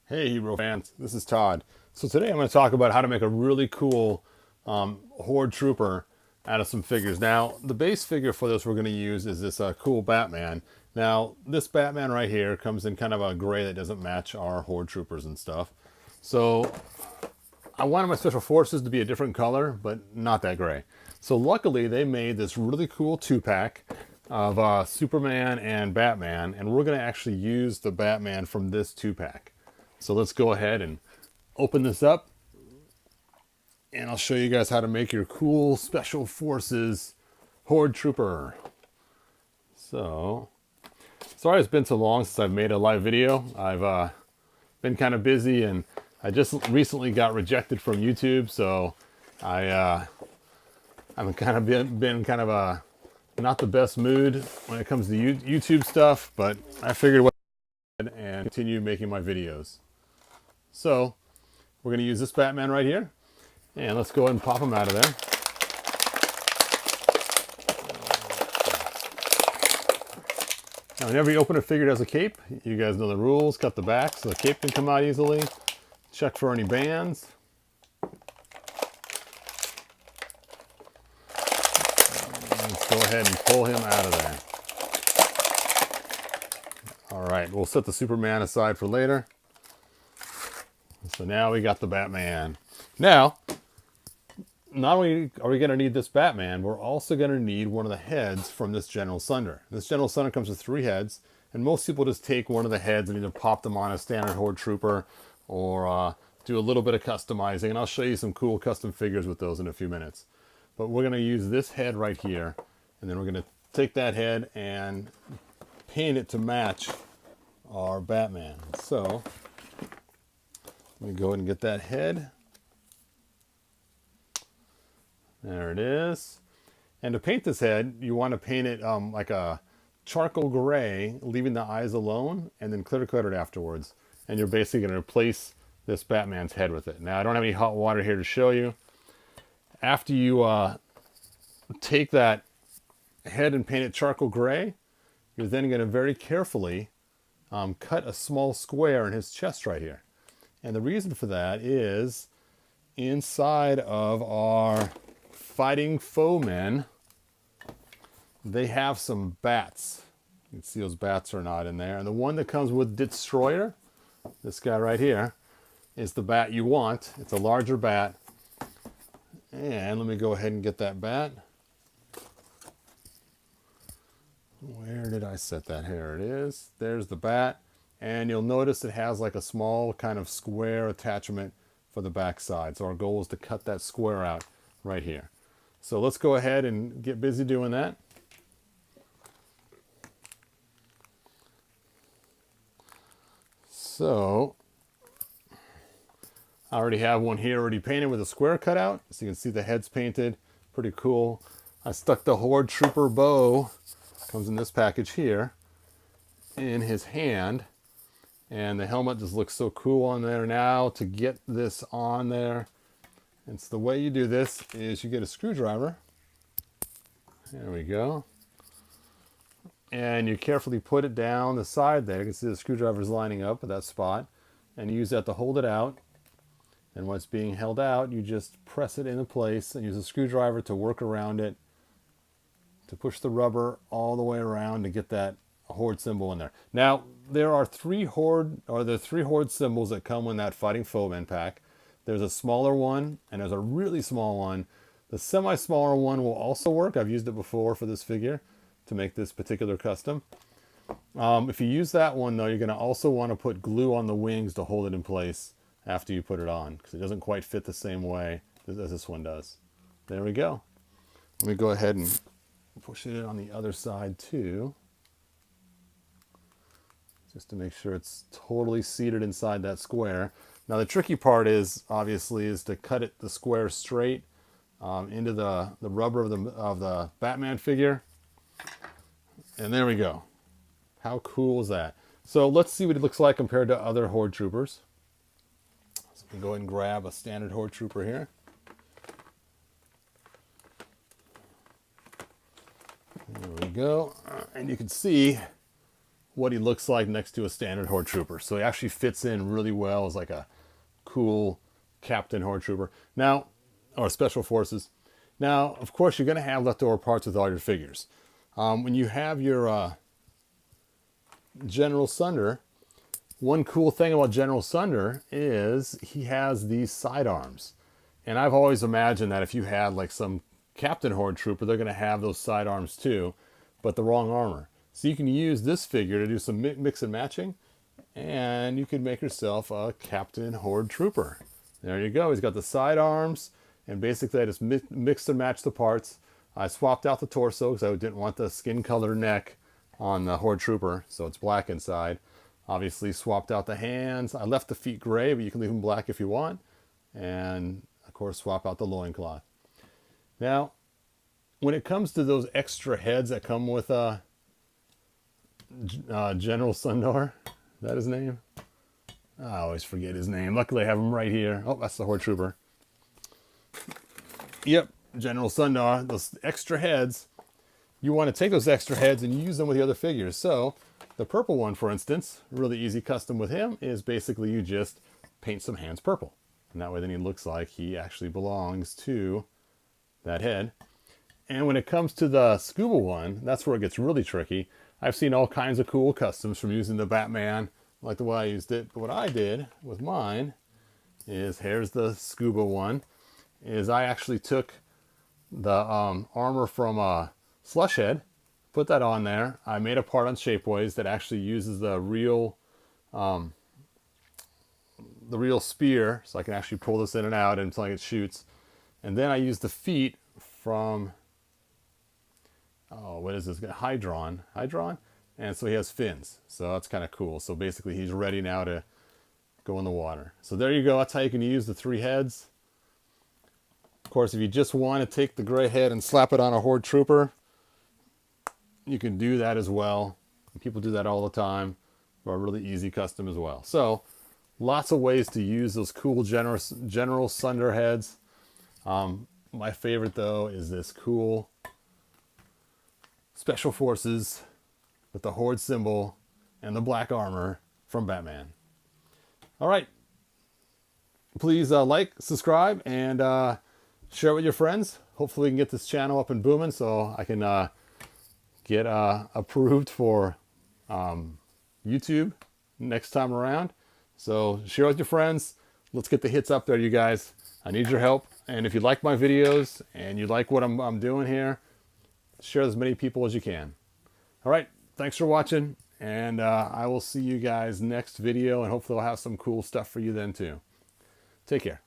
Hey Hero fans, this is Todd. So today I'm going to talk about how to make a really cool Horde Trooper out of some figures. Now, the base figure for this we're going to use is this cool Batman. Now, this Batman right here comes in kind of a gray that doesn't match our Horde Troopers and stuff. So I wanted my Special Forces to be a different color, but not that gray. So luckily they made this really cool 2-pack of Superman and Batman, and we're going to actually use the Batman from this 2-pack. So let's go ahead and open this up, and I'll show you guys how to make your cool Special Forces Horde Trooper. So, sorry it's been so long since I've made a live video. I've been kind of busy, and I just recently got rejected from YouTube, so I've kind of been kind of not the best mood when it comes to YouTube stuff, but I figured what and continue making my videos. So we're going to use this Batman right here, and let's go ahead and pop him out of there. Now, whenever you open a figure that has a cape, you guys know the rules. Cut the back so the cape can come out easily. Check for any bands. Let's go ahead and pull him out of there. All right, we'll set the Superman aside for later. So now we got the Batman. Now, not only are we going to need this Batman, we're also going to need one of the heads from this General Sunder. This General Sunder comes with 3 heads, and most people just take one of the heads and either pop them on a standard Horde Trooper or do a little bit of customizing, and I'll show you some cool custom figures with those in a few minutes. But we're going to use this head right here, and then we're going to take that head and paint it to match our Batman. So let me go ahead and get that head. There it is. And to paint this head, you want to paint it like a charcoal gray, leaving the eyes alone, and then clear coat it afterwards. And you're basically going to replace this Batman's head with it. Now, I don't have any hot water here to show you. After you take that head and paint it charcoal gray, you're then going to very carefully cut a small square in his chest right here. And the reason for that is inside of our fighting foemen, they have some bats. You can see those bats are not in there. And the one that comes with Destroyer, this guy right here, is the bat you want. It's a larger bat. And let me go ahead and get that bat. Where did I set that? Here it is. There's the bat. And you'll notice it has like a small kind of square attachment for the back side. So our goal is to cut that square out right here. So let's go ahead and get busy doing that. So I already have one here already painted with a square cut out. So you can see the head's painted. Pretty cool. I stuck the Horde Trooper bow, comes in this package here, in his hand. And the helmet just looks so cool on there. Now to get this on there, it's the way you do this is you get a screwdriver. There we go. And you carefully put it down the side there. You can see the screwdriver's lining up at that spot. And you use that to hold it out. And when it's being held out, you just press it into place and use a screwdriver to work around it, to push the rubber all the way around to get that Horde symbol in there. Now, there are 3 Horde symbols that come in that Fighting Foeman pack. There's a smaller one, and there's a really small one. The semi-smaller one will also work. I've used it before for this figure to make this particular custom. If you use that one, though, you're going to also want to put glue on the wings to hold it in place after you put it on, because it doesn't quite fit the same way as this one does. There we go. Let me go ahead and push it on the other side, too, just to make sure it's totally seated inside that square. Now the tricky part is, obviously, is to cut the square straight into the rubber of the Batman figure. And there we go. How cool is that? So let's see what it looks like compared to other Horde Troopers. So we can go ahead and grab a standard Horde Trooper here. There we go. And you can see what he looks like next to a standard Horde Trooper. So he actually fits in really well as like a cool Captain Horde Trooper. Now, or Special Forces. Now, of course, you're going to have leftover parts with all your figures. When you have your General Sunder, one cool thing about General Sunder is he has these sidearms. And I've always imagined that if you had like some Captain Horde Trooper, they're going to have those sidearms too, but the wrong armor. So you can use this figure to do some mix and matching, and you could make yourself a Captain Horde Trooper. There you go. He's got the sidearms, and basically I just mixed and matched the parts. I swapped out the torso because I didn't want the skin color neck on the Horde Trooper, so it's black inside. Obviously swapped out the hands. I left the feet gray, but you can leave them black if you want. And of course swap out the loincloth. Now, when it comes to those extra heads that come with General Sundar, is that his name? I always forget his name. Luckily I have him right here. Oh, that's the Horde Trooper. Yep, General Sundar, those extra heads. You want to take those extra heads and use them with the other figures. So the purple one, for instance, really easy custom with him is basically you just paint some hands purple. And that way then he looks like he actually belongs to that head. And when it comes to the scuba one, that's where it gets really tricky. I've seen all kinds of cool customs from using the Batman, like the way I used it. But what I did with mine is, here's the scuba one, is I actually took the armor from Slushhead, put that on there. I made a part on Shapeways that actually uses the real spear, so I can actually pull this in and out until it shoots. And then I used the feet from, oh, what is this? Hydron. And so he has fins. So that's kind of cool. So basically he's ready now to go in the water. So there you go. That's how you can use the 3 heads. Of course, if you just want to take the gray head and slap it on a Horde Trooper, you can do that as well. People do that all the time. Or a really easy custom as well. So lots of ways to use those cool General Sunder heads. My favorite though is this cool Special Forces with the Horde symbol and the black armor from Batman. All right. Please like, subscribe, and share it with your friends. Hopefully we can get this channel up and booming so I can get approved for YouTube next time around. So share with your friends. Let's get the hits up there, you guys. I need your help. And if you like my videos and you like what I'm doing here, share as many people as you can. All right. Thanks for watching. And I will see you guys next video. And hopefully I'll have some cool stuff for you then too. Take care.